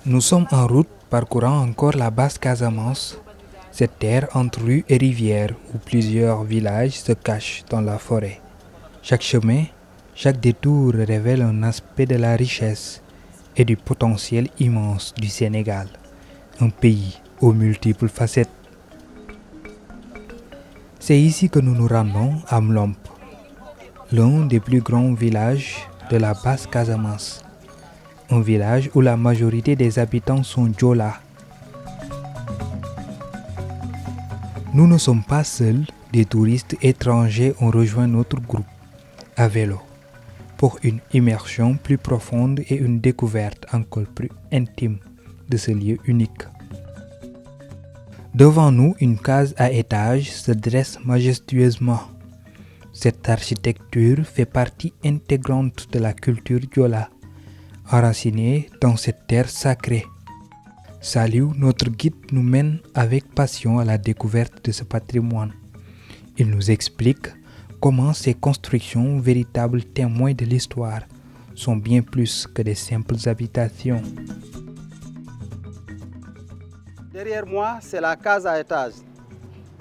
Nous sommes en route parcourant encore la basse Casamance, cette terre entre rues et rivières où plusieurs villages se cachent dans la forêt. Chaque chemin, chaque détour révèle un aspect de la richesse et du potentiel immense du Sénégal, un pays aux multiples facettes. C'est ici que nous nous rendons à Mlomp, l'un des plus grands villages de la basse Casamance. Un village où la majorité des habitants sont Diola. Nous ne sommes pas seuls, des touristes étrangers ont rejoint notre groupe à vélo pour une immersion plus profonde et une découverte encore plus intime de ce lieu unique. Devant nous, une case à étages se dresse majestueusement. Cette architecture fait partie intégrante de la culture Diola, enracinée dans cette terre sacrée. Saliou, notre guide, nous mène avec passion à la découverte de ce patrimoine. Il nous explique comment ces constructions, véritables témoins de l'histoire, sont bien plus que des simples habitations. Derrière moi, c'est la case à étages.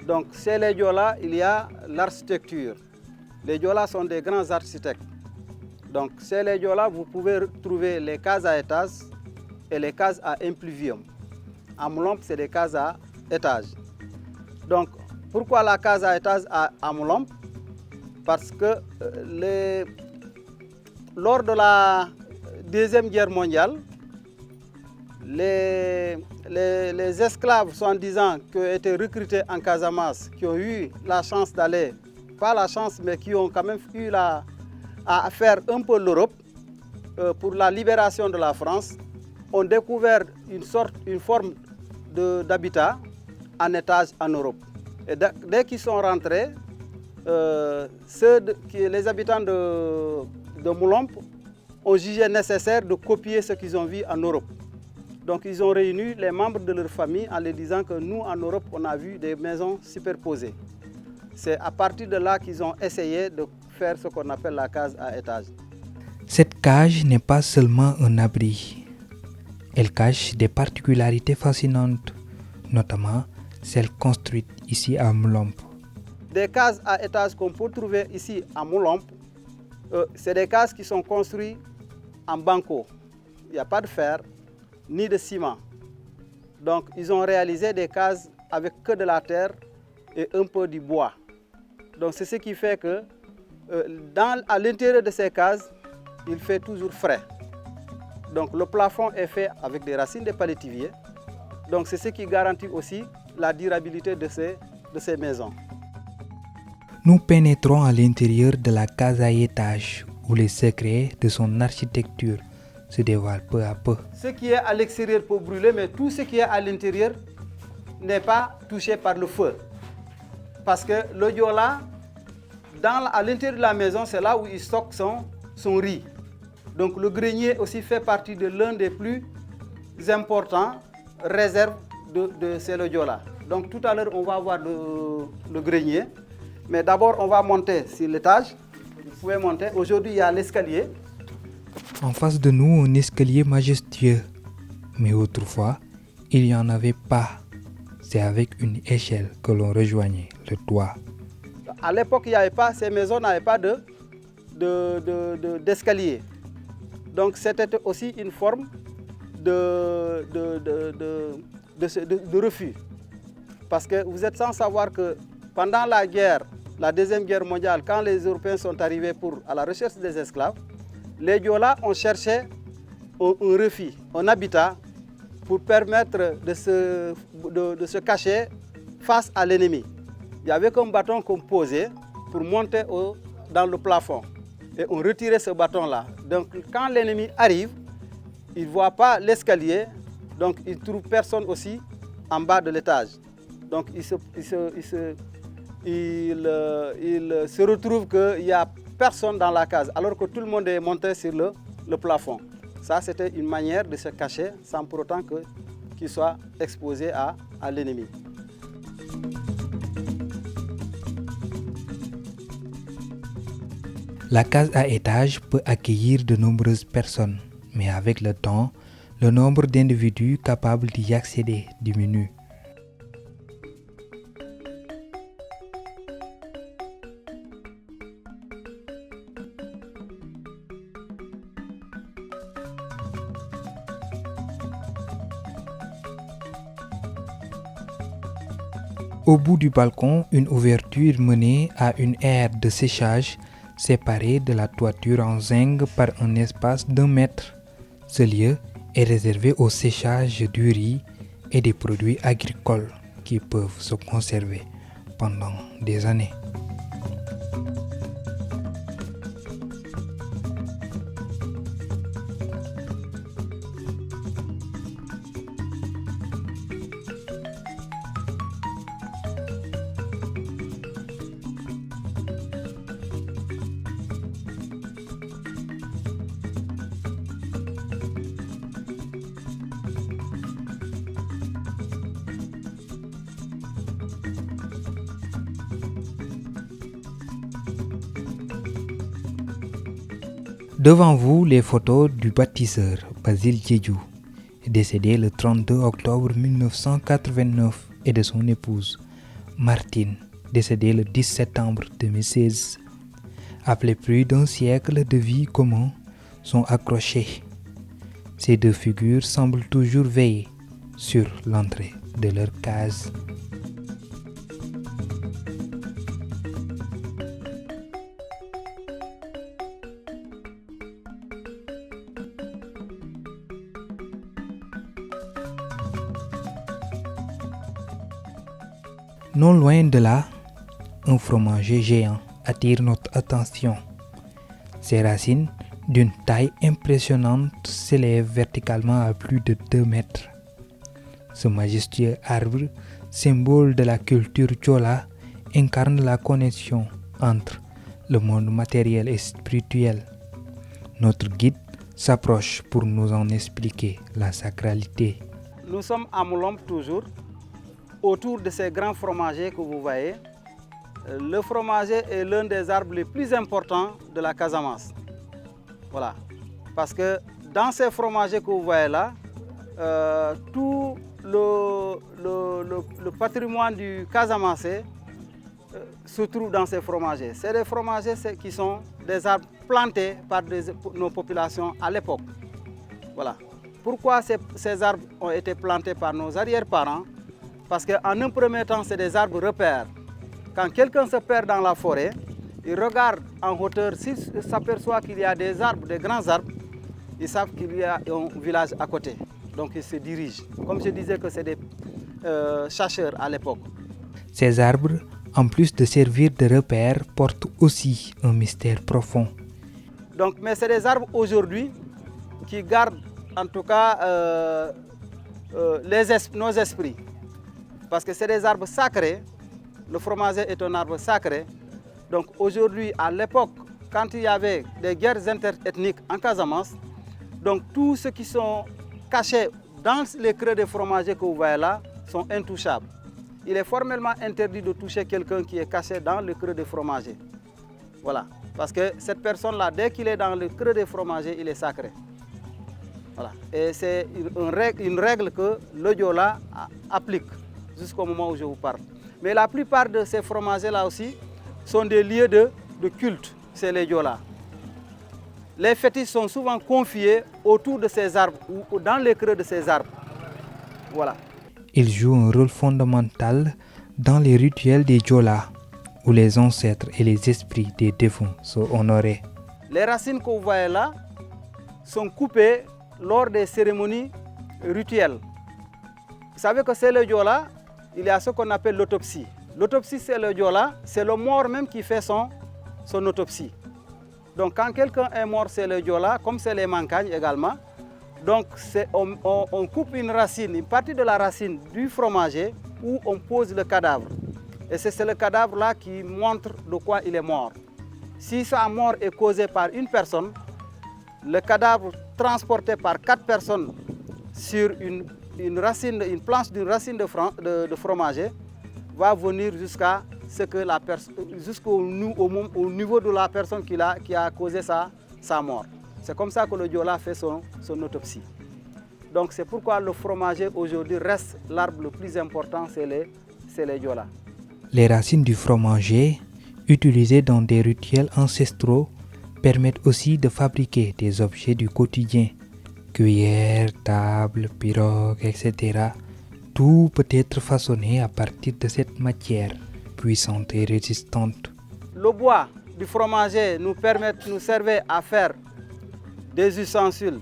Donc, chez les Diola, il y a l'architecture. Les Diola sont des grands architectes. Donc, chez les Diola, vous pouvez trouver les cases à étages et les cases à impluvium. À Mlomp, c'est des cases à étages. Donc, pourquoi la case à étages à Mlomp? Parce que lors de la Deuxième Guerre mondiale, les esclaves, soi-disant, qui ont été recrutés en Casamance, qui ont eu la chance d'aller, pas la chance, mais qui ont quand même eu à faire un peu l'Europe pour la libération de la France, ont découvert une forme d'habitat en étage en Europe. Et dès qu'ils sont rentrés, les habitants de Mlomp ont jugé nécessaire de copier ce qu'ils ont vu en Europe. Donc ils ont réuni les membres de leur famille en leur disant que nous, en Europe, on a vu des maisons superposées. C'est à partir de là qu'ils ont essayé de faire ce qu'on appelle la case à étages. Cette cage n'est pas seulement un abri. Elle cache des particularités fascinantes, notamment celles construites ici à Mlomp. Des cases à étages qu'on peut trouver ici à Mlomp, c'est des cases qui sont construites en banco. Il n'y a pas de fer ni de ciment. Donc ils ont réalisé des cases avec que de la terre et un peu du bois. Donc c'est ce qui fait que à l'intérieur de ces cases, il fait toujours frais. Donc le plafond est fait avec des racines de palétivier. Donc c'est ce qui garantit aussi la durabilité de ces maisons. Nous pénétrons à l'intérieur de la case à étages où les secrets de son architecture se dévoilent peu à peu. Ce qui est à l'extérieur peut brûler, mais tout ce qui est à l'intérieur n'est pas touché par le feu. Parce que le Diola, à l'intérieur de la maison, c'est là où il stocke son riz. Donc le grenier aussi fait partie de l'un des plus importants réserves de ces Diola. Donc tout à l'heure, on va voir le grenier. Mais d'abord, on va monter sur l'étage. Vous pouvez monter. Aujourd'hui, il y a l'escalier. En face de nous, un escalier majestueux. Mais autrefois, il n'y en avait pas. C'est avec une échelle que l'on rejoignait le toit. À l'époque, il n'y avait pas, ces maisons n'avaient pas d'escalier. Donc c'était aussi une forme de refus. Parce que vous êtes sans savoir que pendant la guerre, la Deuxième Guerre mondiale, quand les Européens sont arrivés à la recherche des esclaves, les Diola ont cherché un refuge, un habitat pour permettre de se cacher face à l'ennemi. Il y avait un bâton qu'on posait pour monter dans le plafond. Et on retirait ce bâton-là. Donc quand l'ennemi arrive, il ne voit pas l'escalier, donc il ne trouve personne aussi en bas de l'étage. Donc il se retrouve qu'il n'y a personne dans la case, alors que tout le monde est monté sur le plafond. Ça, c'était une manière de se cacher sans pour autant qu'il soit exposé à l'ennemi. La case à étages peut accueillir de nombreuses personnes, mais avec le temps, le nombre d'individus capables d'y accéder diminue. Au bout du balcon, une ouverture menait à une aire de séchage séparée de la toiture en zinc par un espace d'1 mètre. Ce lieu est réservé au séchage du riz et des produits agricoles qui peuvent se conserver pendant des années. Devant vous, les photos du bâtisseur Basile Diédhiou, décédé le 32 octobre 1989, et de son épouse Martine, décédée le 10 septembre 2016. Après plus d'un siècle de vie commune, sont accrochés. Ces deux figures semblent toujours veiller sur l'entrée de leur case. Non loin de là, un fromager géant attire notre attention. Ses racines, d'une taille impressionnante, s'élèvent verticalement à plus de 2 mètres. Ce majestueux arbre, symbole de la culture Diola, incarne la connexion entre le monde matériel et spirituel. Notre guide s'approche pour nous en expliquer la sacralité. Nous sommes à Moulombe toujours, autour de ces grands fromagers que vous voyez. Le fromager est l'un des arbres les plus importants de la Casamance. Voilà. Parce que dans ces fromagers que vous voyez là, tout le patrimoine du Casamançais se trouve dans ces fromagers. C'est des fromagers qui sont des arbres plantés par nos populations à l'époque. Voilà. Pourquoi ces arbres ont été plantés par nos arrière-parents? Parce qu'en un premier temps, c'est des arbres repères. Quand quelqu'un se perd dans la forêt, il regarde en hauteur, s'il s'aperçoit qu'il y a des arbres, des grands arbres, ils savent qu'il y a un village à côté. Donc ils se dirigent. Comme je disais que c'est des chercheurs à l'époque. Ces arbres, en plus de servir de repères, portent aussi un mystère profond. Donc, mais c'est des arbres aujourd'hui qui gardent en tout cas nos esprits. Parce que c'est des arbres sacrés. Le fromager est un arbre sacré. Donc aujourd'hui, à l'époque, quand il y avait des guerres interethniques en Casamance, donc tous ceux qui sont cachés dans les creux des fromagers que vous voyez là sont intouchables. Il est formellement interdit de toucher quelqu'un qui est caché dans le creux des fromagers. Voilà. Parce que cette personne-là, dès qu'il est dans le creux des fromagers, il est sacré. Voilà. Et c'est une règle que le Diola applique jusqu'au moment où je vous parle. Mais la plupart de ces fromagers-là aussi sont des lieux de culte, c'est les Diola. Les fétiches sont souvent confiés autour de ces arbres ou dans les creux de ces arbres. Voilà. Ils jouent un rôle fondamental dans les rituels des Diola, où les ancêtres et les esprits des défunts sont honorés. Les racines que vous voyez là sont coupées lors des cérémonies rituelles. Vous savez que c'est le Diola, il y a ce qu'on appelle l'autopsie. L'autopsie, c'est le Diola, c'est le mort même qui fait son autopsie. Donc quand quelqu'un est mort, c'est le Diola, comme c'est les Mancagnes également. Donc on coupe une racine, une partie de la racine du fromager où on pose le cadavre. Et c'est le cadavre là qui montre de quoi il est mort. Si sa mort est causée par une personne, le cadavre transporté par 4 personnes sur une planche d'une racine de fromager va venir jusqu'à ce que jusqu'au niveau de la personne qui a causé sa mort. C'est comme ça que le Diola fait son autopsie. Donc c'est pourquoi le fromager aujourd'hui reste l'arbre le plus important, c'est les diolas. Les racines du fromager, utilisées dans des rituels ancestraux, permettent aussi de fabriquer des objets du quotidien. Cuillères, tables, pirogues, etc. Tout peut être façonné à partir de cette matière puissante et résistante. Le bois du fromager nous servait à faire des ustensiles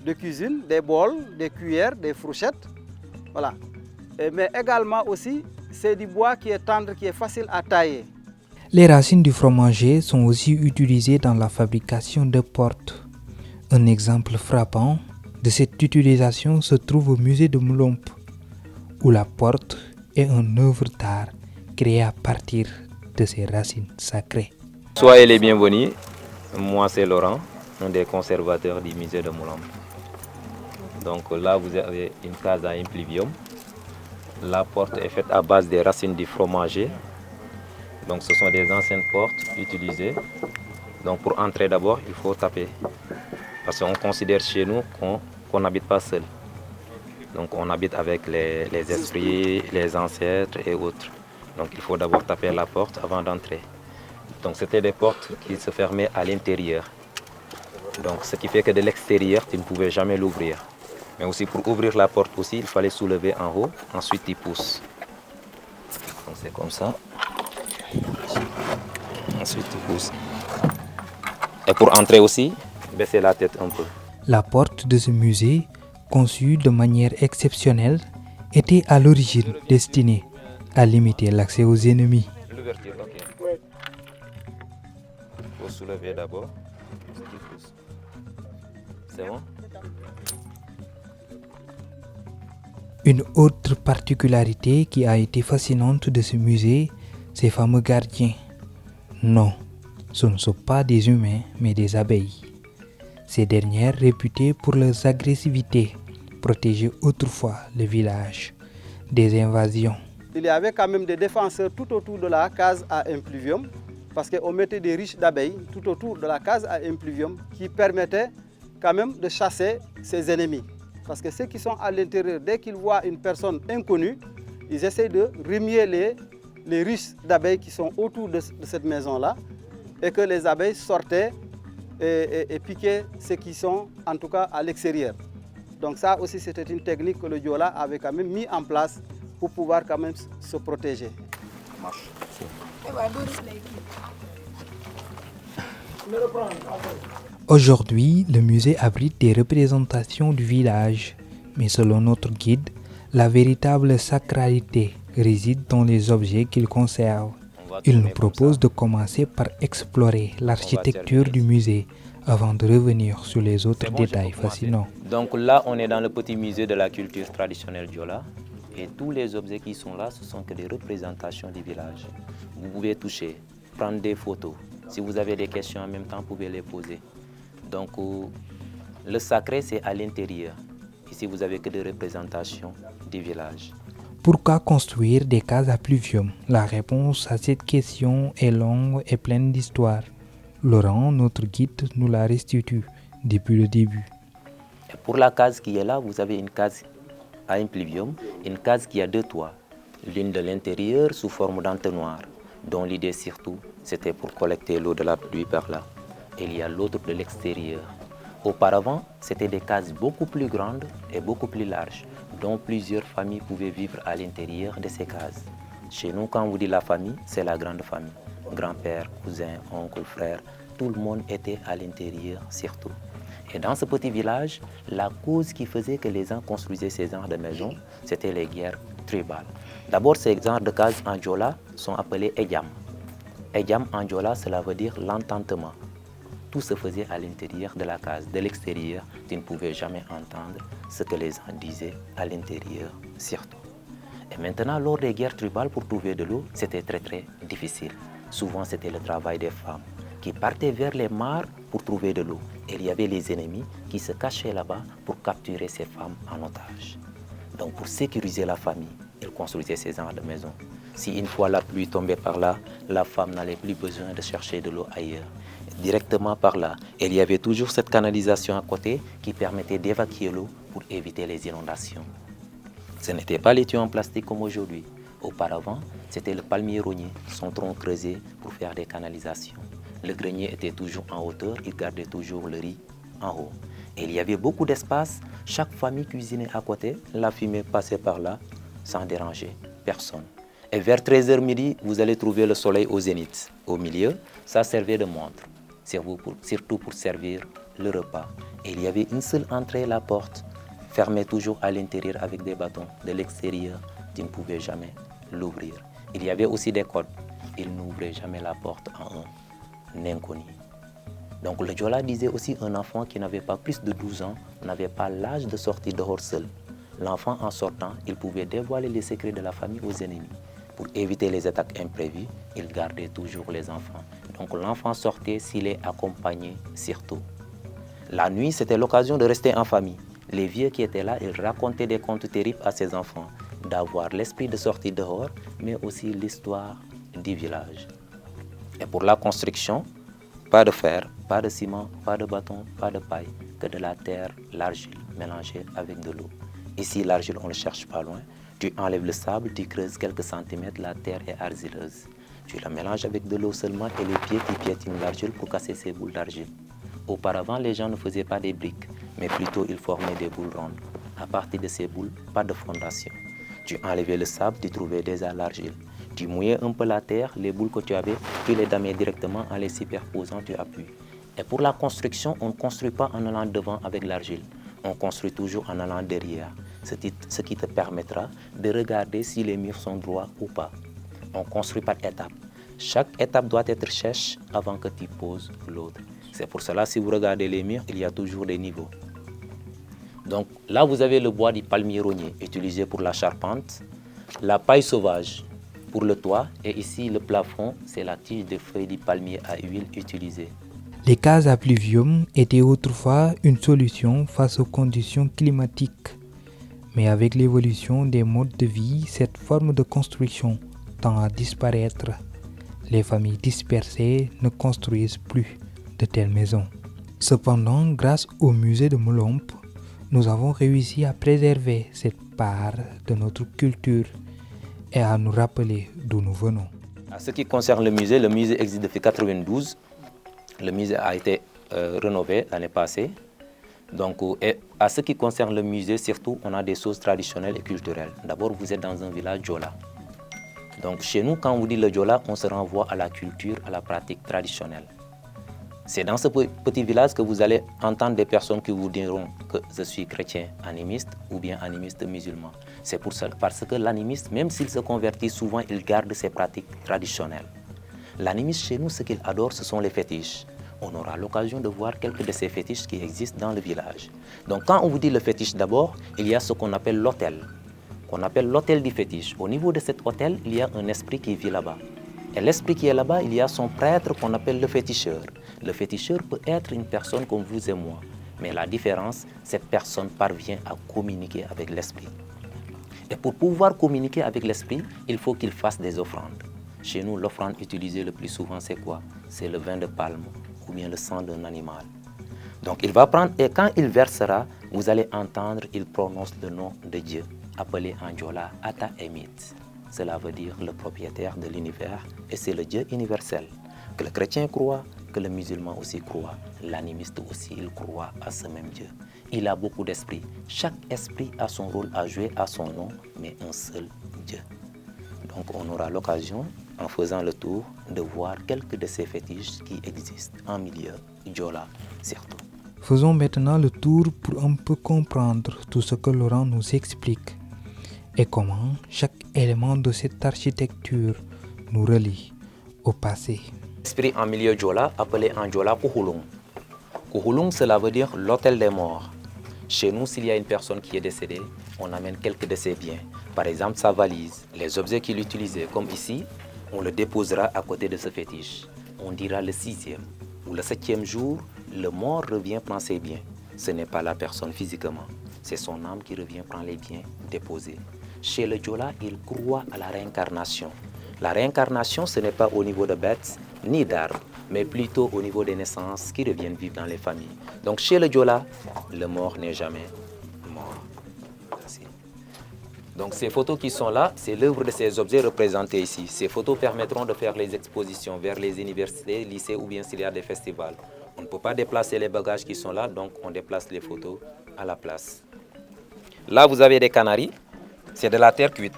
de cuisine, des bols, des cuillères, des fourchettes. Voilà. Mais également aussi, c'est du bois qui est tendre, qui est facile à tailler. Les racines du fromager sont aussi utilisées dans la fabrication de portes. Un exemple frappant de cette utilisation se trouve au musée de Moulombe, où la porte est une œuvre d'art créée à partir de ces racines sacrées. Soyez les bienvenus, moi c'est Laurent, un des conservateurs du musée de Moulombe. Donc là vous avez une case à impluvium. La porte est faite à base des racines du fromager. Donc ce sont des anciennes portes utilisées. Donc pour entrer d'abord, il faut taper. Parce qu'on considère chez nous qu'on n'habite pas seul. Donc on habite avec les esprits, les ancêtres et autres. Donc il faut d'abord taper la porte avant d'entrer. Donc c'était des portes qui se fermaient à l'intérieur. Donc ce qui fait que de l'extérieur, tu ne pouvais jamais l'ouvrir. Mais aussi pour ouvrir la porte aussi, il fallait soulever en haut, ensuite tu pousses. Donc c'est comme ça. Ensuite tu pousses. Et pour entrer aussi, baisser la tête un peu. La porte de ce musée, conçue de manière exceptionnelle, était à l'origine destinée à limiter l'accès aux ennemis. L'ouverture, ok. Il faut soulever d'abord. C'est bon? Une autre particularité qui a été fascinante de ce musée, ces fameux gardiens. Non, ce ne sont pas des humains, mais des abeilles. Ces dernières, réputées pour leur agressivité, protégeaient autrefois le village des invasions. Il y avait quand même des défenseurs tout autour de la case à impluvium, parce qu'on mettait des riches d'abeilles tout autour de la case à impluvium qui permettaient quand même de chasser ses ennemis. Parce que ceux qui sont à l'intérieur, dès qu'ils voient une personne inconnue, ils essaient de remuer les ruches d'abeilles qui sont autour de cette maison-là, et que les abeilles sortaient et piquaient ceux qui sont en tout cas à l'extérieur. Donc ça aussi c'était une technique que le Diola avait quand même mis en place pour pouvoir quand même se protéger. Aujourd'hui, le musée abrite des représentations du village, mais selon notre guide, la véritable sacralité réside dans les objets qu'il conserve. Il nous propose de commencer par explorer l'architecture du musée avant de revenir sur les autres détails fascinants. Donc là, on est dans le petit musée de la culture traditionnelle Diola. Et tous les objets qui sont là, ce sont que des représentations du village. Vous pouvez toucher, prendre des photos. Si vous avez des questions en même temps, vous pouvez les poser. Donc le sacré, c'est à l'intérieur. Ici, vous n'avez que des représentations du village. Pourquoi construire des cases à pluvium? La réponse à cette question est longue et pleine d'histoire. Laurent, notre guide, nous la restitue depuis le début. Et pour la case qui est là, vous avez une case à impluvium, une case qui a deux toits. L'une de l'intérieur sous forme d'entonnoir, dont l'idée surtout, c'était pour collecter l'eau de la pluie par là. Et il y a l'autre de l'extérieur. Auparavant, c'était des cases beaucoup plus grandes et beaucoup plus larges, dont plusieurs familles pouvaient vivre à l'intérieur de ces cases. Chez nous, quand on vous dit la famille, c'est la grande famille. Grand-père, cousin, oncle, frère, tout le monde était à l'intérieur surtout. Et dans ce petit village, la cause qui faisait que les gens construisaient ces genres de maisons, c'était les guerres tribales. D'abord, ces genres de cases en Diola sont appelés Edjam. Edjam en Diola, cela veut dire l'ententement. Tout se faisait à l'intérieur de la case. De l'extérieur, tu ne pouvais jamais entendre ce que les gens disaient à l'intérieur surtout. Et maintenant, lors des guerres tribales, pour trouver de l'eau, c'était très difficile. Souvent, c'était le travail des femmes qui partaient vers les mares pour trouver de l'eau. Et il y avait les ennemis qui se cachaient là-bas pour capturer ces femmes en otage. Donc pour sécuriser la famille, ils construisaient ces genres de maisons. Si une fois la pluie tombait par là, la femme n'avait plus besoin de chercher de l'eau ailleurs. Directement par là, il y avait toujours cette canalisation à côté qui permettait d'évacuer l'eau pour éviter les inondations. Ce n'était pas les tuyaux en plastique comme aujourd'hui. Auparavant, c'était le palmier rogné, son tronc creusé pour faire des canalisations. Le grenier était toujours en hauteur, il gardait toujours le riz en haut. Et il y avait beaucoup d'espace, chaque famille cuisinait à côté, la fumée passait par là sans déranger personne. Et vers 13h midi, vous allez trouver le soleil au zénith. Au milieu, ça servait de montre, surtout pour servir le repas. Et il y avait une seule entrée, la porte, fermée toujours à l'intérieur avec des bâtons. De l'extérieur, tu ne pouvais jamais l'ouvrir. Il y avait aussi des codes. Il n'ouvrait jamais la porte à un inconnu. Donc le Diola disait aussi un enfant qui n'avait pas plus de 12 ans n'avait pas l'âge de sortir dehors seul. L'enfant en sortant, il pouvait dévoiler les secrets de la famille aux ennemis. Pour éviter les attaques imprévues, il gardait toujours les enfants. Donc l'enfant sortait s'il est accompagné surtout. La nuit, c'était l'occasion de rester en famille. Les vieux qui étaient là, ils racontaient des contes terribles à ses enfants, d'avoir l'esprit de sortir dehors, mais aussi l'histoire du village. Et pour la construction, pas de fer, pas de ciment, pas de bâton, pas de paille, que de la terre, l'argile mélangée avec de l'eau. Ici, l'argile, on ne le cherche pas loin. Tu enlèves le sable, tu creuses quelques centimètres, la terre est argileuse. Tu la mélanges avec de l'eau seulement et les pieds qui piétinent l'argile pour casser ces boules d'argile. Auparavant, les gens ne faisaient pas des briques, mais plutôt ils formaient des boules rondes. À partir de ces boules, pas de fondation. Tu enlevais le sable, tu trouvais déjà l'argile. Tu mouillais un peu la terre, les boules que tu avais, tu les damais directement en les superposant, tu appuies. Et pour la construction, on ne construit pas en allant devant avec l'argile. On construit toujours en allant derrière, ce qui te permettra de regarder si les murs sont droits ou pas. On construit par étapes. Chaque étape doit être sèche avant que tu poses l'autre. C'est pour cela, si vous regardez les murs, il y a toujours des niveaux. Donc là, vous avez le bois du palmier rogné utilisé pour la charpente, la paille sauvage pour le toit, et ici le plafond, c'est la tige de feuilles du palmier à huile utilisée. Les cases à pluvium étaient autrefois une solution face aux conditions climatiques. Mais avec l'évolution des modes de vie, cette forme de construction tend à disparaître. Les familles dispersées ne construisent plus de telles maisons. Cependant, grâce au musée de Molombe, nous avons réussi à préserver cette part de notre culture et à nous rappeler d'où nous venons. En ce qui concerne le musée existe depuis 1992. Le musée a été rénové l'année passée. Donc, et à ce qui concerne le musée, surtout, on a des choses traditionnelles et culturelles. D'abord, vous êtes dans un village Diola. Donc, chez nous, quand on dit le Diola, on se renvoie à la culture, à la pratique traditionnelle. C'est dans ce petit village que vous allez entendre des personnes qui vous diront que je suis chrétien animiste ou bien animiste musulman. C'est pour ça, parce que l'animiste, même s'il se convertit souvent, il garde ses pratiques traditionnelles. L'animiste chez nous, ce qu'il adore, ce sont les fétiches. On aura l'occasion de voir quelques de ces fétiches qui existent dans le village. Donc quand on vous dit le fétiche d'abord, il y a ce qu'on appelle l'autel. Qu'on appelle l'autel du fétiche. Au niveau de cet autel, il y a un esprit qui vit là-bas. Et l'esprit qui est là-bas, il y a son prêtre qu'on appelle le féticheur. Le féticheur peut être une personne comme vous et moi. Mais la différence, cette personne parvient à communiquer avec l'esprit. Et pour pouvoir communiquer avec l'esprit, il faut qu'il fasse des offrandes. Chez nous, l'offrande utilisée le plus souvent, c'est quoi? C'est le vin de palme ou bien le sang d'un animal. Donc il va prendre, et quand il versera, vous allez entendre, il prononce le nom de Dieu, appelé en Diola Ata Emit. Cela veut dire le propriétaire de l'univers, et c'est le Dieu universel. Que le chrétien croit, que le musulman aussi croit, l'animiste aussi, il croit à ce même Dieu. Il a beaucoup d'esprits. Chaque esprit a son rôle à jouer, à son nom, mais un seul Dieu. Donc on aura l'occasion, en faisant le tour, de voir quelques de ces fétiches qui existent en milieu Diola surtout. Faisons maintenant le tour pour un peu comprendre tout ce que Laurent nous explique et comment chaque élément de cette architecture nous relie au passé. L'esprit en milieu Diola, appelé en Diola Kuhulung. Kuhulung, cela veut dire l'autel des morts. Chez nous, s'il y a une personne qui est décédée, on amène quelques de ses biens. Par exemple, sa valise, les objets qu'il utilisait, comme ici, on le déposera à côté de ce fétiche. On dira le 6e ou le 7e jour, le mort revient prendre ses biens. Ce n'est pas la personne physiquement, c'est son âme qui revient prendre les biens déposés. Chez le Diola, il croit à la réincarnation. La réincarnation, ce n'est pas au niveau de bêtes ni d'arbres, mais plutôt au niveau des naissances qui reviennent vivre dans les familles. Donc chez le Diola, le mort n'est jamais mort. Merci. Donc ces photos qui sont là, c'est l'œuvre de ces objets représentés ici. Ces photos permettront de faire les expositions vers les universités, lycées ou bien s'il y a des festivals. On ne peut pas déplacer les bagages qui sont là, donc on déplace les photos à la place. Là, vous avez des canaries, c'est de la terre cuite.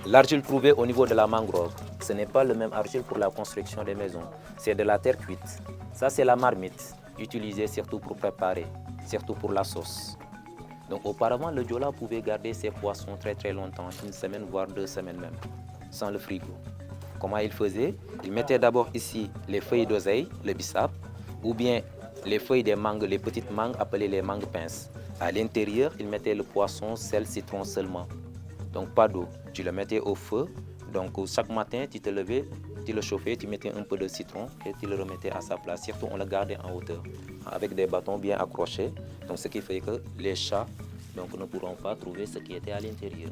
L'argile trouvée au niveau de la mangrove, ce n'est pas le même argile pour la construction des maisons, c'est de la terre cuite. Ça, c'est la marmite, utilisée surtout pour préparer, surtout pour la sauce. Donc auparavant, le Diola pouvait garder ses poissons très très longtemps, une semaine voire 2 semaines même, sans le frigo. Comment il faisait? Il mettait d'abord ici les feuilles d'oseille, le bissap, ou bien les feuilles des mangues, les petites mangues appelées les mangues pinces. À l'intérieur, il mettait le poisson, sel, citron seulement. Donc pas d'eau. Tu le mettais au feu. Donc chaque matin, tu te levais, tu le chauffais, tu mettais un peu de citron et tu le remettais à sa place. Surtout, on le gardait en hauteur avec des bâtons bien accrochés. Donc ce qui fait que les chats ne pourront pas trouver ce qui était à l'intérieur.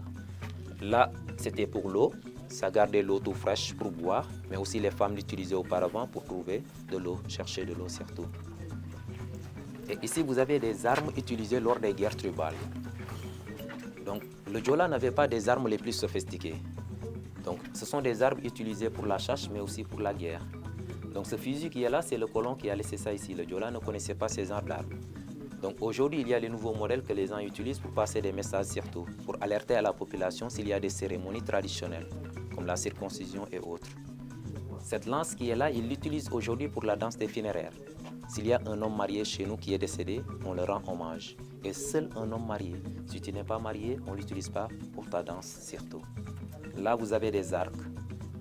Là, c'était pour l'eau. Ça gardait l'eau tout fraîche pour boire, mais aussi les femmes l'utilisaient auparavant pour trouver de l'eau, chercher de l'eau surtout. Et ici, vous avez des armes utilisées lors des guerres tribales. Donc, le Diola n'avait pas des armes les plus sophistiquées. Donc, ce sont des armes utilisées pour la chasse, mais aussi pour la guerre. Donc, ce fusil qui est là, c'est le colon qui a laissé ça ici. Le Diola ne connaissait pas ces armes d'armes. Donc, aujourd'hui, il y a les nouveaux modèles que les gens utilisent pour passer des messages surtout, pour alerter à la population s'il y a des cérémonies traditionnelles, comme la circoncision et autres. Cette lance qui est là, il l'utilise aujourd'hui pour la danse des funéraires. S'il y a un homme marié chez nous qui est décédé, on le rend hommage. Et seul un homme marié. Si tu n'es pas marié, on ne l'utilise pas pour ta danse surtout. Là, vous avez des arcs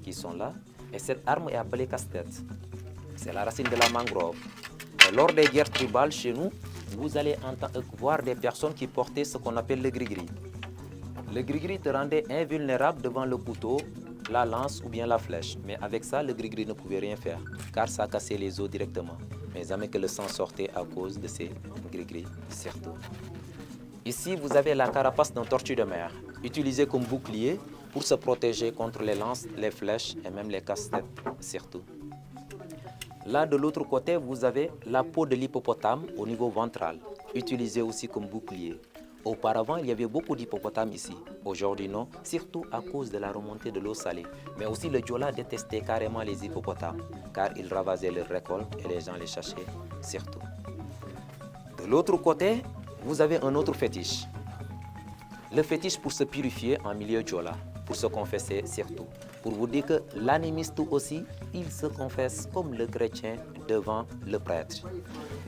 qui sont là. Et cette arme est appelée casse-tête. C'est la racine de la mangrove. Et lors des guerres tribales chez nous, vous allez voir des personnes qui portaient ce qu'on appelle le gris-gris. Le gris-gris te rendait invulnérable devant le couteau, la lance ou bien la flèche. Mais avec ça, le gris-gris ne pouvait rien faire, car ça cassait les os directement. Mais jamais que le sang sortait à cause de ces gris-gris, surtout. Ici, vous avez la carapace d'un tortue de mer, utilisée comme bouclier pour se protéger contre les lances, les flèches et même les casse-têtes, surtout. Là, de l'autre côté, vous avez la peau de l'hippopotame au niveau ventral, utilisée aussi comme bouclier. Auparavant, il y avait beaucoup d'hippopotames ici. Aujourd'hui, non, surtout à cause de la remontée de l'eau salée. Mais aussi, le Diola détestait carrément les hippopotames, car ils ravageaient leurs récoltes et les gens les chassaient, surtout. De l'autre côté, vous avez un autre fétiche. Le fétiche pour se purifier en milieu Diola, pour se confesser surtout. Pour vous dire que l'animiste aussi, il se confesse comme le chrétien devant le prêtre.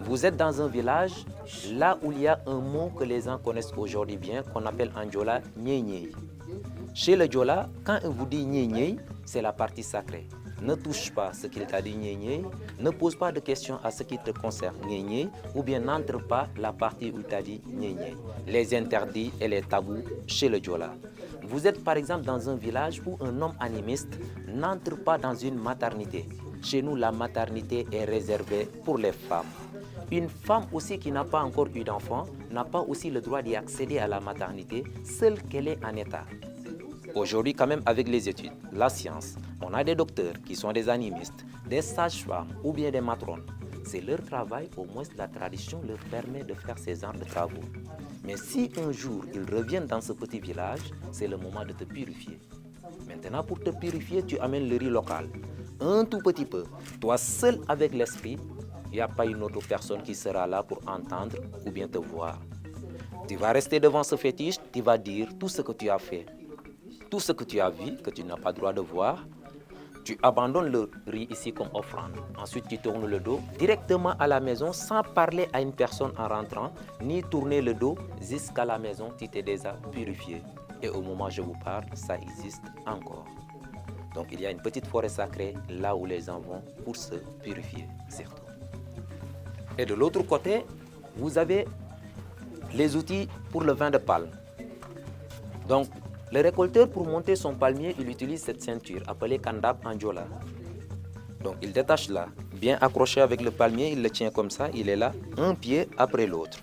Vous êtes dans un village, là où il y a un mot que les gens connaissent aujourd'hui bien, qu'on appelle en Diola « Nyé-Nyé ». Chez le Diola, quand on vous dit « Nyé-Nyé », c'est la partie sacrée. Ne touche pas ce qu'il t'a dit Nyé-Nyé, ne pose pas de questions à ce qui te concerne Nyé-Nyé, ou bien n'entre pas la partie où il t'a dit Nyé-Nyé. Les interdits et les tabous chez le Diola. Vous êtes par exemple dans un village où un homme animiste n'entre pas dans une maternité. Chez nous, la maternité est réservée pour les femmes. Une femme aussi qui n'a pas encore eu d'enfant n'a pas aussi le droit d'y accéder à la maternité, seule qu'elle est en état. Aujourd'hui, quand même, avec les études, la science, on a des docteurs qui sont des animistes, des sages-femmes ou bien des matrones. C'est leur travail, au moins la tradition leur permet de faire ces genres de travaux. Mais si un jour ils reviennent dans ce petit village, c'est le moment de te purifier. Maintenant, pour te purifier, tu amènes le riz local. Un tout petit peu. Toi seul avec l'esprit, il n'y a pas une autre personne qui sera là pour entendre ou bien te voir. Tu vas rester devant ce fétiche, tu vas dire tout ce que tu as fait. Tout ce que tu as vu, que tu n'as pas le droit de voir, tu abandonnes le riz ici comme offrande. Ensuite, tu tournes le dos directement à la maison sans parler à une personne en rentrant, ni tourner le dos jusqu'à la maison, tu t'es déjà purifié. Et au moment où je vous parle, ça existe encore. Donc, il y a une petite forêt sacrée là où les gens vont pour se purifier, surtout. Et de l'autre côté, vous avez les outils pour le vin de palme. Donc, le récolteur, pour monter son palmier, il utilise cette ceinture appelée kandab en Diola. Donc, il détache là, bien accroché avec le palmier, il le tient comme ça, il est là, un pied après l'autre.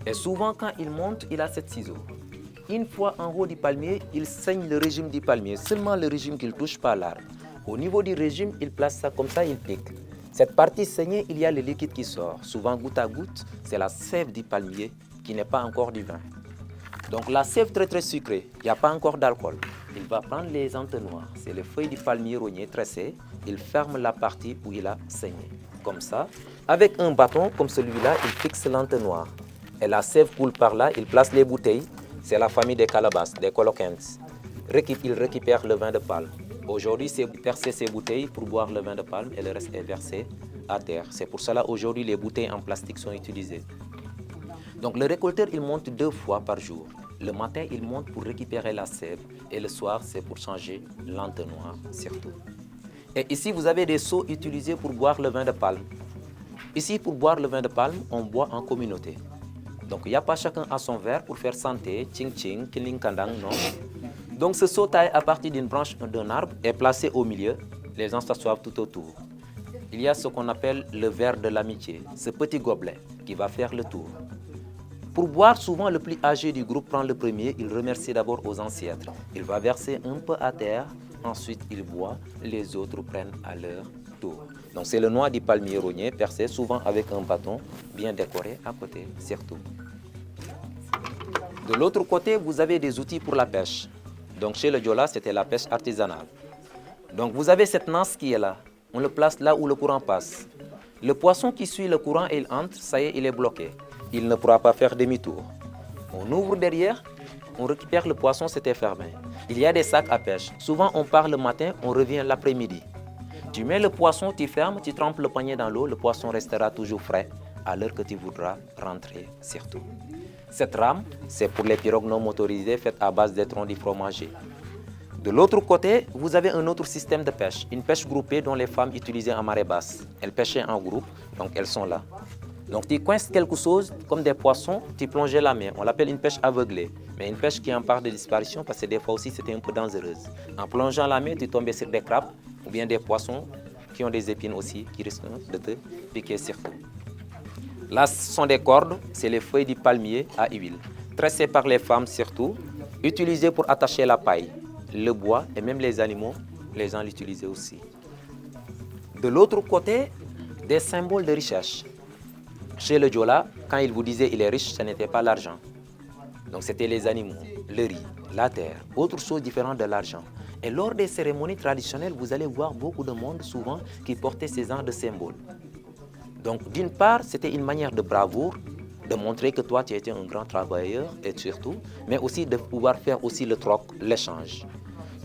Et souvent, quand il monte, il a cette ciseau. Une fois en haut du palmier, il saigne le régime du palmier, seulement le régime qu'il ne touche pas l'arbre. Au niveau du régime, il place ça comme ça, il pique. Cette partie saignée, il y a le liquide qui sort. Souvent, goutte à goutte, c'est la sève du palmier qui n'est pas encore du vin. Donc la sève très sucrée, il n'y a pas encore d'alcool. Il va prendre les entonnoirs, c'est les feuilles du palmier rogné tressées. Il ferme la partie où il a saigné. Comme ça, avec un bâton comme celui-là, il fixe l'entonnoir. Et la sève coule par là, il place les bouteilles. C'est la famille des calabasses, des coloquens. Il récupère le vin de palme. Aujourd'hui, c'est percer ces bouteilles pour boire le vin de palme et le reste est versé à terre. C'est pour cela aujourd'hui les bouteilles en plastique sont utilisées. Donc le récolteur, il monte 2 fois par jour. Le matin, il monte pour récupérer la sève et le soir, c'est pour changer l'entonnoir surtout. Et ici, vous avez des seaux utilisés pour boire le vin de palme. Ici, pour boire le vin de palme, on boit en communauté. Donc il n'y a pas chacun à son verre pour faire santé, ching ching, kiling kandang, non. Donc ce seau taillé à partir d'une branche d'un arbre est placé au milieu. Les gens s'assoient tout autour. Il y a ce qu'on appelle le verre de l'amitié, ce petit gobelet qui va faire le tour. Pour boire, souvent le plus âgé du groupe prend le premier, il remercie d'abord aux ancêtres. Il va verser un peu à terre, ensuite il boit, les autres prennent à leur tour. Donc c'est le noix du palmier rogné percé souvent avec un bâton bien décoré à côté, surtout. De l'autre côté, vous avez des outils pour la pêche. Donc chez le Diola, c'était la pêche artisanale. Donc vous avez cette nasse qui est là. On le place là où le courant passe. Le poisson qui suit le courant et il entre, ça y est, il est bloqué. Il ne pourra pas faire demi-tour. On ouvre derrière, on récupère le poisson, c'était fermé. Il y a des sacs à pêche. Souvent, on part le matin, on revient l'après-midi. Tu mets le poisson, tu fermes, tu trempes le panier dans l'eau, le poisson restera toujours frais à l'heure que tu voudras rentrer, surtout. Cette rame, c'est pour les pirogues non motorisées faites à base d'étrons du fromager. De l'autre côté, vous avez un autre système de pêche, une pêche groupée dont les femmes utilisaient en marée basse. Elles pêchaient en groupe, donc elles sont là. Donc tu coinces quelque chose comme des poissons, tu plonges la main. On l'appelle une pêche aveuglée, mais une pêche qui est en part de disparition parce que des fois aussi c'était un peu dangereuse. En plongeant la main, tu tombes sur des crabes ou bien des poissons qui ont des épines aussi qui risquent de te piquer surtout. Là, ce sont des cordes, c'est les feuilles du palmier à huile, tressées par les femmes surtout, utilisées pour attacher la paille, le bois et même les animaux, les gens l'utilisaient aussi. De l'autre côté, des symboles de richesse. Chez le Diola, quand il vous disait il est riche, ce n'était pas l'argent. Donc c'était les animaux, le riz, la terre, autre chose différente de l'argent. Et lors des cérémonies traditionnelles, vous allez voir beaucoup de monde souvent qui portait ces genres de symboles. Donc d'une part, c'était une manière de bravoure, de montrer que toi tu étais un grand travailleur et surtout, mais aussi de pouvoir faire aussi le troc, l'échange.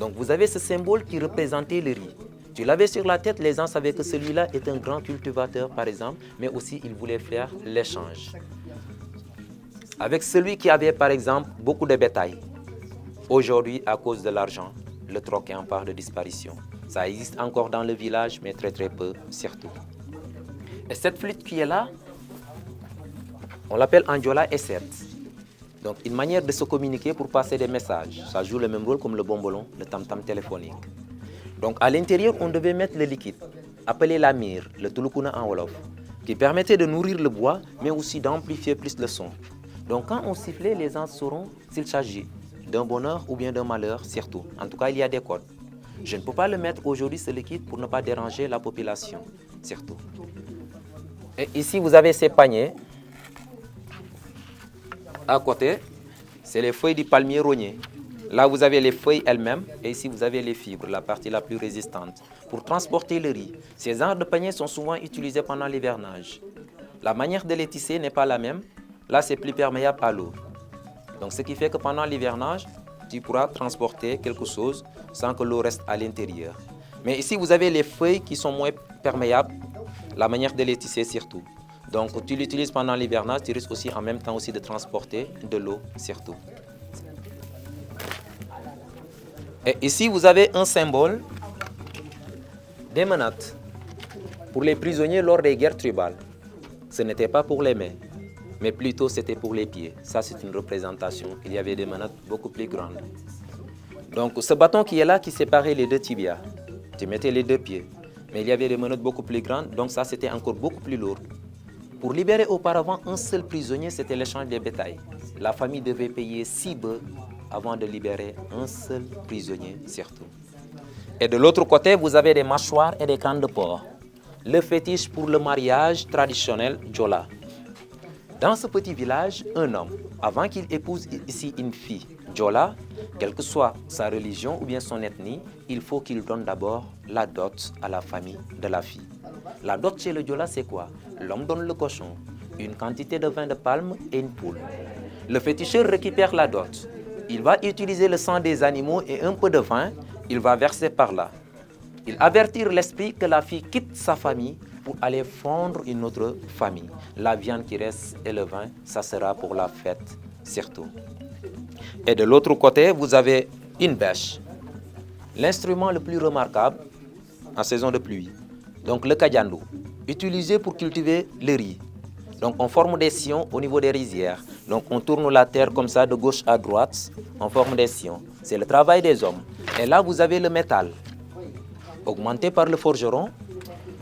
Donc vous avez ce symbole qui représentait le riz. Tu l'avais sur la tête, les gens savaient que celui-là est un grand cultivateur par exemple, mais aussi il voulait faire l'échange. Avec celui qui avait par exemple beaucoup de bétail, aujourd'hui à cause de l'argent, le troc est en part de disparition. Ça existe encore dans le village, mais très peu surtout. Et cette flûte qui est là, on l'appelle en Diola S7. Donc une manière de se communiquer pour passer des messages. Ça joue le même rôle comme le bombolon, le tam-tam téléphonique. Donc à l'intérieur, on devait mettre le liquide, appelé la mire, le tulukuna en wolof, qui permettait de nourrir le bois, mais aussi d'amplifier plus le son. Donc quand on sifflait, les gens sauront s'il s'agit d'un bonheur ou bien d'un malheur, surtout. En tout cas, il y a des codes. Je ne peux pas le mettre aujourd'hui, ce liquide, pour ne pas déranger la population, surtout. Et ici, vous avez ces paniers. À côté, c'est les feuilles du palmier rogné. Là, vous avez les feuilles elles-mêmes et ici, vous avez les fibres, la partie la plus résistante, pour transporter le riz. Ces genres de paniers sont souvent utilisés pendant l'hivernage. La manière de les tisser n'est pas la même. Là, c'est plus perméable à l'eau. Donc, ce qui fait que pendant l'hivernage, tu pourras transporter quelque chose sans que l'eau reste à l'intérieur. Mais ici, vous avez les feuilles qui sont moins perméables, la manière de les tisser surtout. Donc, tu l'utilises pendant l'hivernage, tu risques aussi en même temps aussi de transporter de l'eau surtout. Et ici, vous avez un symbole des menottes pour les prisonniers lors des guerres tribales. Ce n'était pas pour les mains, mais plutôt c'était pour les pieds. Ça, c'est une représentation. Il y avait des menottes beaucoup plus grandes. Donc, ce bâton qui est là, qui séparait les deux tibias, tu mettais les deux pieds. Mais il y avait des menottes beaucoup plus grandes, donc ça, c'était encore beaucoup plus lourd. Pour libérer auparavant un seul prisonnier, c'était l'échange des bétails. La famille devait payer 6 bœufs avant de libérer un seul prisonnier surtout. Et de l'autre côté, vous avez des mâchoires et des crânes de porc. Le fétiche pour le mariage traditionnel Diola. Dans ce petit village, un homme, avant qu'il épouse ici une fille, Diola, quelle que soit sa religion ou bien son ethnie, il faut qu'il donne d'abord la dot à la famille de la fille. La dot chez le Diola, c'est quoi? L'homme donne le cochon, une quantité de vin de palme et une poule. Le féticheur récupère la dot. Il va utiliser le sang des animaux et un peu de vin, il va verser par là. Il avertit l'esprit que la fille quitte sa famille pour aller fondre une autre famille. La viande qui reste et le vin, ça sera pour la fête surtout. Et de l'autre côté, vous avez une bêche. L'instrument le plus remarquable en saison de pluie. Donc le kadiandou, utilisé pour cultiver le riz. Donc on forme des sillons au niveau des rizières. Donc on tourne la terre comme ça de gauche à droite, on forme des sillons. C'est le travail des hommes. Et là vous avez le métal, augmenté par le forgeron.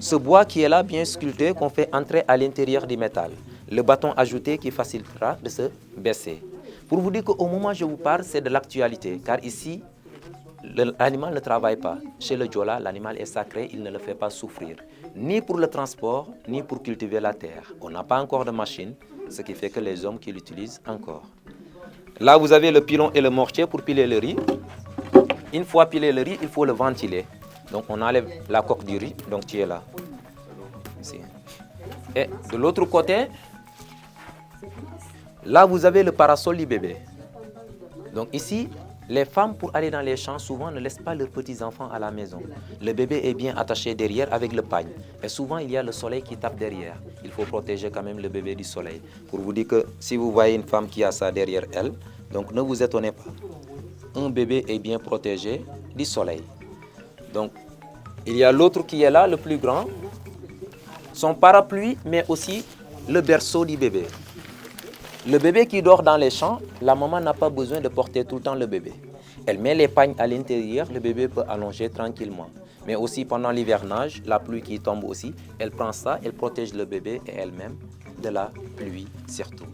Ce bois qui est là, bien sculpté, qu'on fait entrer à l'intérieur du métal. Le bâton ajouté qui facilitera de se baisser. Pour vous dire qu'au moment où je vous parle, c'est de l'actualité. Car ici, l'animal ne travaille pas. Chez le Diola, l'animal est sacré, il ne le fait pas souffrir. Ni pour le transport, ni pour cultiver la terre. On n'a pas encore de machine, ce qui fait que les hommes qui l'utilisent encore. Là, vous avez le pilon et le mortier pour piler le riz. Une fois pilé le riz, il faut le ventiler. Donc on enlève la coque du riz, donc tu es là. Ici. Et de l'autre côté, là vous avez le parasol du bébé. Donc ici, les femmes pour aller dans les champs souvent ne laissent pas leurs petits-enfants à la maison. Le bébé est bien attaché derrière avec le pagne. Et souvent il y a le soleil qui tape derrière. Il faut protéger quand même le bébé du soleil. Pour vous dire que si vous voyez une femme qui a ça derrière elle, donc ne vous étonnez pas. Un bébé est bien protégé du soleil. Donc, il y a l'autre qui est là, le plus grand, son parapluie, mais aussi le berceau du bébé. Le bébé qui dort dans les champs, la maman n'a pas besoin de porter tout le temps le bébé. Elle met les pagnes à l'intérieur, le bébé peut allonger tranquillement. Mais aussi pendant l'hivernage, la pluie qui tombe aussi, elle prend ça, elle protège le bébé et elle-même de la pluie surtout.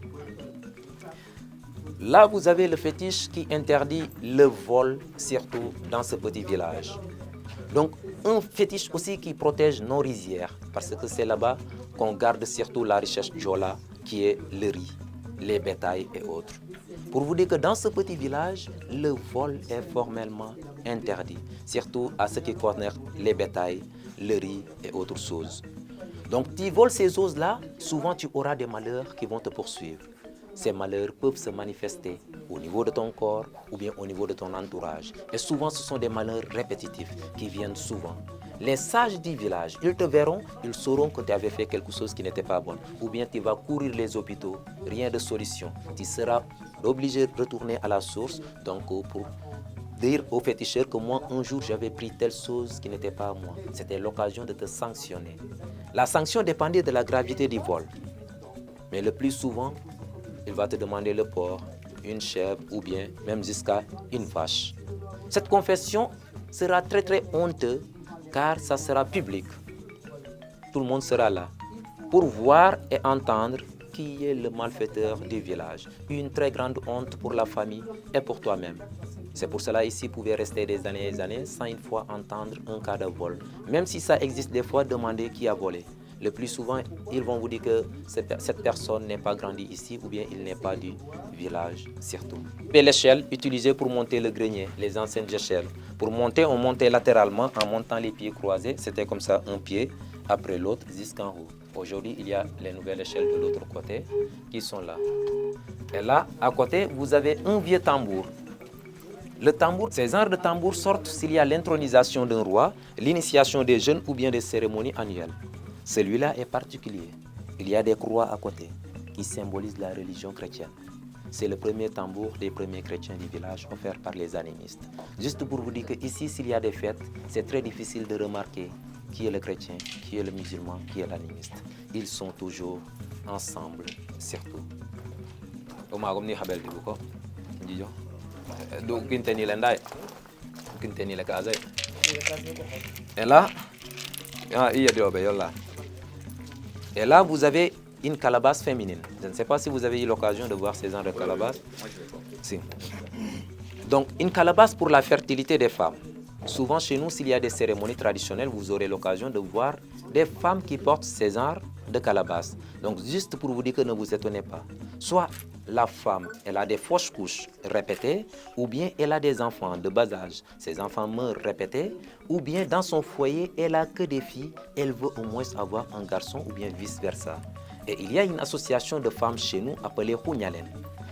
Là, vous avez le fétiche qui interdit le vol surtout dans ce petit village. Donc, un fétiche aussi qui protège nos rizières, parce que c'est là-bas qu'on garde surtout la richesse Diola, qui est le riz, les bétails et autres. Pour vous dire que dans ce petit village, le vol est formellement interdit, surtout à ce qui concerne les bétails, le riz et autres choses. Donc, tu voles ces choses-là, souvent tu auras des malheurs qui vont te poursuivre. Ces malheurs peuvent se manifester au niveau de ton corps ou bien au niveau de ton entourage. Et souvent, ce sont des malheurs répétitifs qui viennent souvent. Les sages du village, ils te verront, ils sauront que tu avais fait quelque chose qui n'était pas bon. Ou bien tu vas courir les hôpitaux, rien de solution. Tu seras obligé de retourner à la source, donc pour dire au féticheur que moi, un jour, j'avais pris telle chose qui n'était pas à moi. C'était l'occasion de te sanctionner. La sanction dépendait de la gravité du vol. Mais le plus souvent, il va te demander le porc, une chèvre ou bien même jusqu'à une vache. Cette confession sera très très honteuse car ça sera public. Tout le monde sera là pour voir et entendre qui est le malfaiteur du village. Une très grande honte pour la famille et pour toi-même. C'est pour cela ici, vous pouvez rester des années et des années sans une fois entendre un cas de vol. Même si ça existe des fois, demandez qui a volé. Le plus souvent, ils vont vous dire que cette personne n'est pas grandie ici ou bien il n'est pas du village surtout. Et l'échelle utilisée pour monter le grenier, les anciennes échelles. Pour monter, on montait latéralement en montant les pieds croisés. C'était comme ça, un pied après l'autre jusqu'en haut. Aujourd'hui, il y a les nouvelles échelles de l'autre côté qui sont là. Et là, à côté, vous avez un vieux tambour. Le tambour, ces genres de tambours sortent s'il y a l'intronisation d'un roi, l'initiation des jeunes ou bien des cérémonies annuelles. Celui-là est particulier. Il y a des croix à côté qui symbolisent la religion chrétienne. C'est le premier tambour des premiers chrétiens du village offert par les animistes. Juste pour vous dire qu'ici, s'il y a des fêtes, c'est très difficile de remarquer qui est le chrétien, qui est le musulman, qui est l'animiste. Ils sont toujours ensemble, surtout. Et là, vous avez une calebasse féminine. Je ne sais pas si vous avez eu l'occasion de voir ces genres de calebasses. Si. Donc, une calebasse pour la fertilité des femmes. Souvent, chez nous, s'il y a des cérémonies traditionnelles, vous aurez l'occasion de voir des femmes qui portent ces genres de calebasse. Donc juste pour vous dire que ne vous étonnez pas. Soit la femme, elle a des fausses couches répétées, ou bien elle a des enfants de bas âge, ces enfants meurent répétés, ou bien dans son foyer, elle a que des filles, elle veut au moins avoir un garçon, ou bien vice-versa. Et il y a une association de femmes chez nous appelée Hunyalen.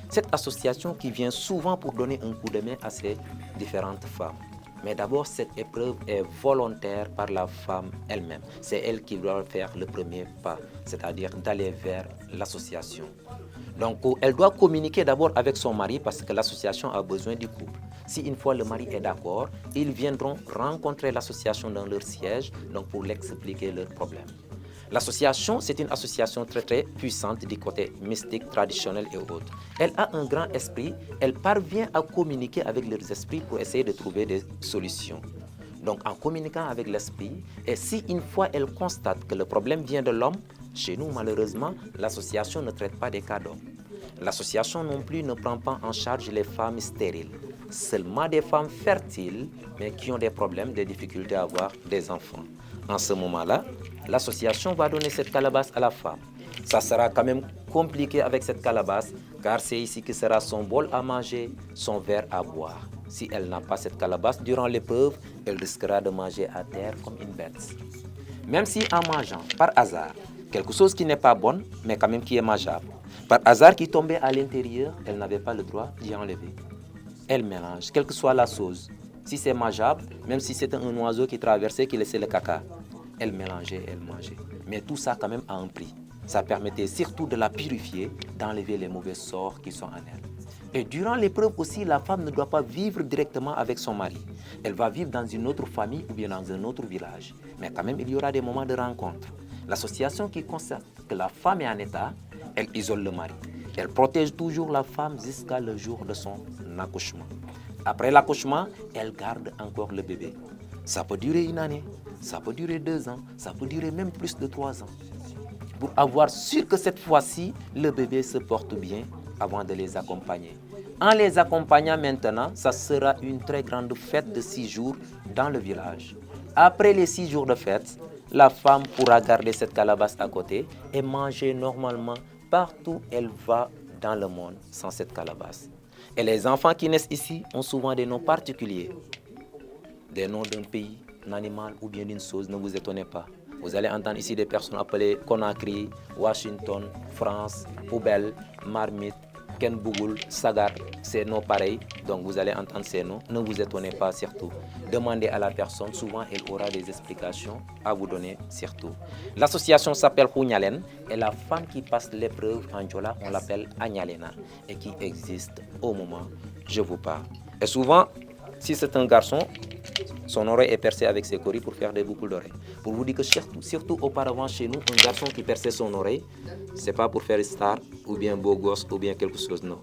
Cette association qui vient souvent pour donner un coup de main à ces différentes femmes. Mais d'abord, cette épreuve est volontaire par la femme elle-même. C'est elle qui doit faire le premier pas, c'est-à-dire d'aller vers l'association. Donc, elle doit communiquer d'abord avec son mari parce que l'association a besoin du couple. Si une fois le mari est d'accord, ils viendront rencontrer l'association dans leur siège donc pour l'expliquer leurs problèmes. L'association, c'est une association très très puissante du côté mystique, traditionnel et autres. Elle a un grand esprit, elle parvient à communiquer avec leurs esprits pour essayer de trouver des solutions. Donc en communiquant avec l'esprit, et si une fois elle constate que le problème vient de l'homme, chez nous malheureusement, l'association ne traite pas des cas d'hommes. L'association non plus ne prend pas en charge les femmes stériles, seulement des femmes fertiles, mais qui ont des problèmes, des difficultés à avoir des enfants. En ce moment-là, l'association va donner cette calebasse à la femme. Ça sera quand même compliqué avec cette calebasse, car c'est ici que sera son bol à manger, son verre à boire. Si elle n'a pas cette calebasse, durant l'épreuve, elle risquera de manger à terre comme une bête. Même si en mangeant, par hasard, quelque chose qui n'est pas bon, mais quand même qui est mangeable, par hasard qui tombait à l'intérieur, elle n'avait pas le droit d'y enlever. Elle mélange, quelle que soit la sauce. Si c'est mangeable, même si c'est un oiseau qui traversait, qui laissait le caca, elle mélangeait, elle mangeait. Mais tout ça quand même a un prix. Ça permettait surtout de la purifier, d'enlever les mauvais sorts qui sont en elle. Et durant l'épreuve aussi, la femme ne doit pas vivre directement avec son mari. Elle va vivre dans une autre famille ou bien dans un autre village. Mais quand même, il y aura des moments de rencontre. L'association qui constate que la femme est en état, elle isole le mari. Elle protège toujours la femme jusqu'à le jour de son accouchement. Après l'accouchement, elle garde encore le bébé. Ça peut durer une année, ça peut durer 2 ans, ça peut durer même plus de 3 ans. Pour avoir sûr que cette fois-ci, le bébé se porte bien avant de les accompagner. En les accompagnant maintenant, ça sera une très grande fête de 6 jours dans le village. Après les 6 jours de fête, la femme pourra garder cette calebasse à côté et manger normalement partout où elle va dans le monde sans cette calebasse. Et les enfants qui naissent ici ont souvent des noms particuliers. Des noms d'un pays, d'un animal ou bien d'une chose, ne vous étonnez pas. Vous allez entendre ici des personnes appelées Conakry, Washington, France, Poubelle, Marmite, Ken Bougoul, Sagar, ces noms pareils. Donc vous allez entendre ces noms, ne vous étonnez pas surtout. Demandez à la personne, souvent elle aura des explications à vous donner surtout. L'association s'appelle Hunyalen et la femme qui passe l'épreuve en Diola, on l'appelle Anyalena et qui existe au moment où je vous parle. Et souvent, si c'est un garçon, son oreille est percée avec ses coris pour faire des boucles d'oreilles. Pour vous dire que surtout auparavant chez nous, un garçon qui perçait son oreille, c'est pas pour faire star ou bien beau gosse ou bien quelque chose, non.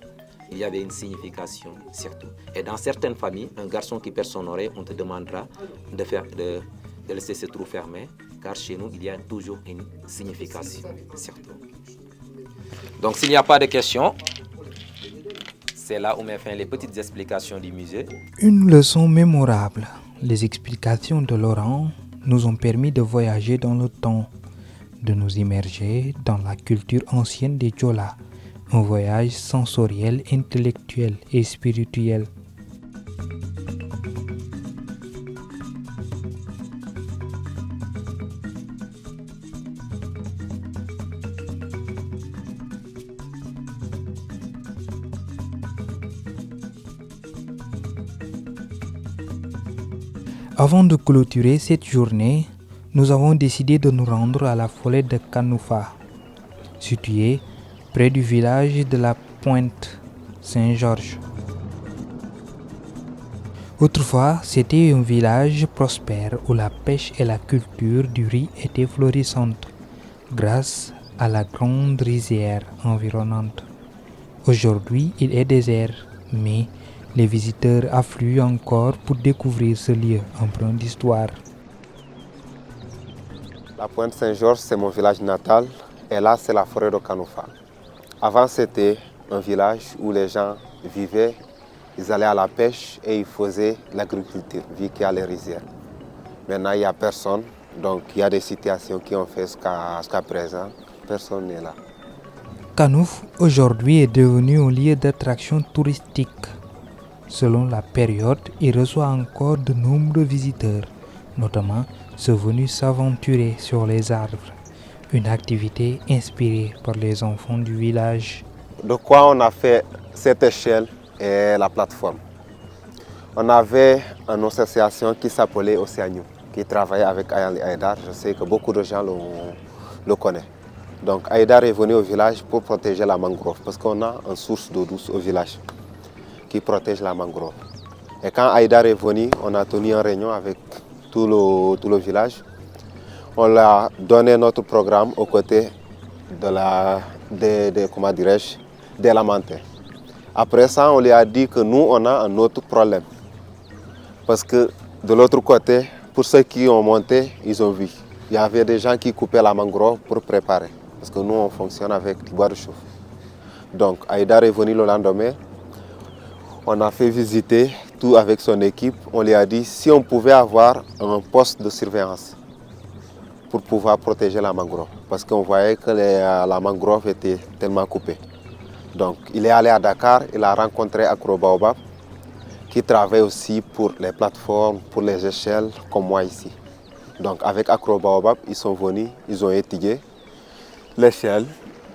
Il y avait une signification surtout. Et dans certaines familles, un garçon qui perce son oreille, on te demandera de laisser ce trou fermé, car chez nous, il y a toujours une signification surtout. Donc s'il n'y a pas de questions, c'est là où met fin les petites explications du musée. Une leçon mémorable. Les explications de Laurent nous ont permis de voyager dans le temps, de nous immerger dans la culture ancienne des Diola. Un voyage sensoriel, intellectuel et spirituel. Avant de clôturer cette journée, nous avons décidé de nous rendre à la forêt de Kanoufa, située près du village de la Pointe Saint-Georges. Autrefois, c'était un village prospère où la pêche et la culture du riz étaient florissantes grâce à la grande rizière environnante. Aujourd'hui, il est désert, mais les visiteurs affluent encore pour découvrir ce lieu empreint d'histoire. La Pointe Saint-Georges, c'est mon village natal et là, c'est la forêt de Kanoufa. Avant, c'était un village où les gens vivaient, ils allaient à la pêche et ils faisaient l'agriculture, vu qu'il y a les rizières. Maintenant, il n'y a personne, Donc il y a des situations qui ont fait jusqu'à présent, personne n'est là. Kanouf aujourd'hui est devenu un lieu d'attraction touristique. Selon la période, il reçoit encore de nombreux visiteurs, notamment ceux venus s'aventurer sur les arbres, une activité inspirée par les enfants du village. De quoi on a fait cette échelle et la plateforme? On avait une association qui s'appelait Océanium, qui travaillait avec Aïdar. Je sais que beaucoup de gens le connaissent. Donc Aïdar est venu au village pour protéger la mangrove, parce qu'on a une source d'eau douce au village qui protège la mangrove. Et quand Aïdar est venu, on a tenu une réunion avec tout le village. On leur a donné notre programme aux côtés des Lamantais. Après ça, on lui a dit que nous, on a un autre problème. Parce que de l'autre côté, pour ceux qui ont monté, ils ont vu. Il y avait des gens qui coupaient la mangrove pour préparer. Parce que nous, on fonctionne avec du bois de chauffe. Donc, Aïdar est venu le lendemain. On a fait visiter tout avec son équipe. On lui a dit si on pouvait avoir un poste de surveillance pour pouvoir protéger la mangrove. Parce qu'on voyait que la mangrove était tellement coupée. Donc, il est allé à Dakar, il a rencontré Accro Baobab, qui travaille aussi pour les plateformes, pour les échelles, comme moi ici. Donc, avec Accro Baobab, ils sont venus, ils ont étudié l'échelle,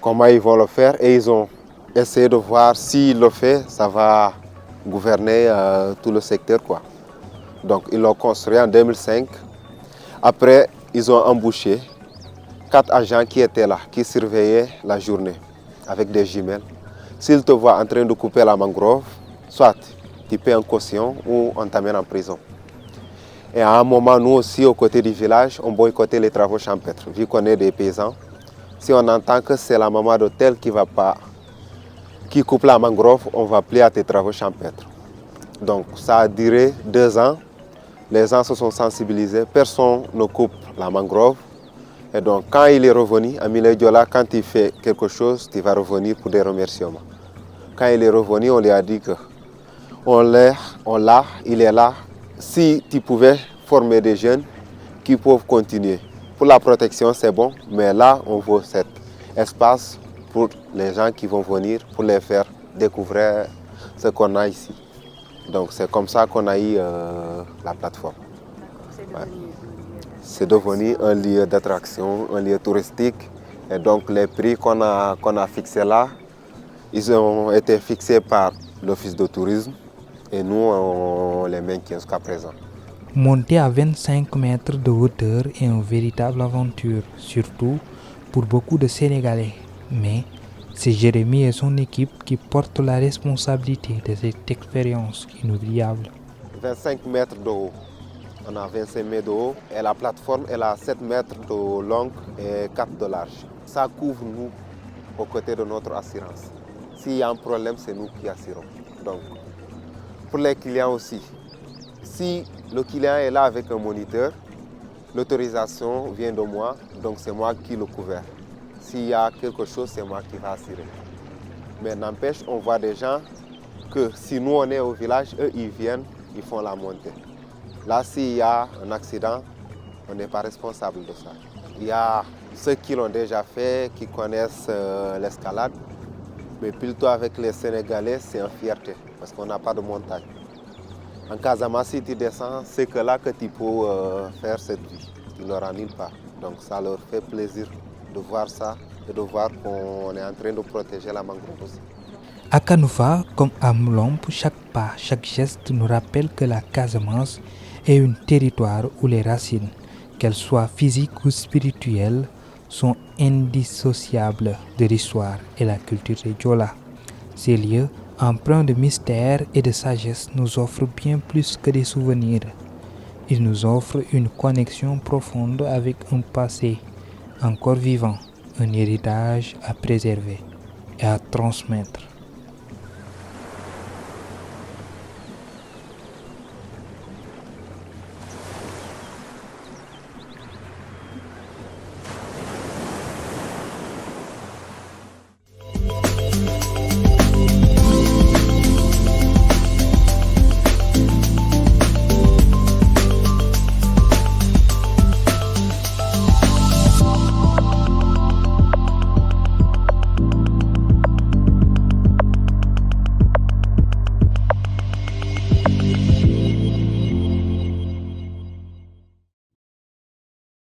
comment ils vont le faire, et ils ont essayé de voir s'ils le font, ça va gouverner tout le secteur, quoi. Donc, ils l'ont construit en 2005. Après, ils ont embauché 4 agents qui étaient là, qui surveillaient la journée avec des jumelles. S'ils te voient en train de couper la mangrove, soit tu paies une caution ou on t'amène en prison. Et à un moment, nous aussi, aux côtés du village, on boycottait les travaux champêtres. Vu qu'on est des paysans, si on entend que c'est la maman d'hôtel qui coupe la mangrove, on va appeler à tes travaux champêtres. Donc ça a duré 2 ans. Les gens se sont sensibilisés, personne ne coupe la mangrove. Et donc quand il est revenu, Amile Diola, quand il fait quelque chose, il va revenir pour des remerciements. Quand il est revenu, on lui a dit que il est là. Si tu pouvais former des jeunes qui peuvent continuer. Pour la protection, c'est bon, mais là, on veut cet espace pour les gens qui vont venir, pour les faire découvrir ce qu'on a ici. Donc c'est comme ça qu'on a eu la plateforme. C'est devenu un lieu d'attraction, un lieu touristique. Et donc les prix qu'on a fixés là, ils ont été fixés par l'Office de tourisme et nous, on les maintient jusqu'à présent. Monter à 25 mètres de hauteur est une véritable aventure, surtout pour beaucoup de Sénégalais. Mais c'est Jérémy et son équipe qui portent la responsabilité de cette expérience inoubliable. 25 mètres de haut. On a 25 mètres de haut et la plateforme elle a 7 mètres de long et 4 de large. Ça couvre nous aux côtés de notre assurance. S'il y a un problème, c'est nous qui assurons. Donc, pour les clients aussi, si le client est là avec un moniteur, l'autorisation vient de moi, donc c'est moi qui le couvre. S'il y a quelque chose, c'est moi qui vais assurer. Mais n'empêche, on voit des gens que si nous on est au village, eux ils viennent, ils font la montée. Là, s'il y a un accident, on n'est pas responsable de ça. Il y a ceux qui l'ont déjà fait, qui connaissent l'escalade, mais plutôt avec les Sénégalais, c'est une fierté, parce qu'on n'a pas de montagne. En Casamance, si tu descends, c'est que là que tu peux faire cette vie. Tu n'auras nulle part. Donc ça leur fait plaisir de voir ça et de voir qu'on est en train de protéger la mangrove aussi. À Kanoufa, comme à Moulombe, chaque pas, chaque geste nous rappelle que la Casamance est un territoire où les racines, qu'elles soient physiques ou spirituelles, sont indissociables de l'histoire et la culture des Diola. Ces lieux, empreints de mystère et de sagesse, nous offrent bien plus que des souvenirs. Ils nous offrent une connexion profonde avec un passé encore vivant, un héritage à préserver et à transmettre.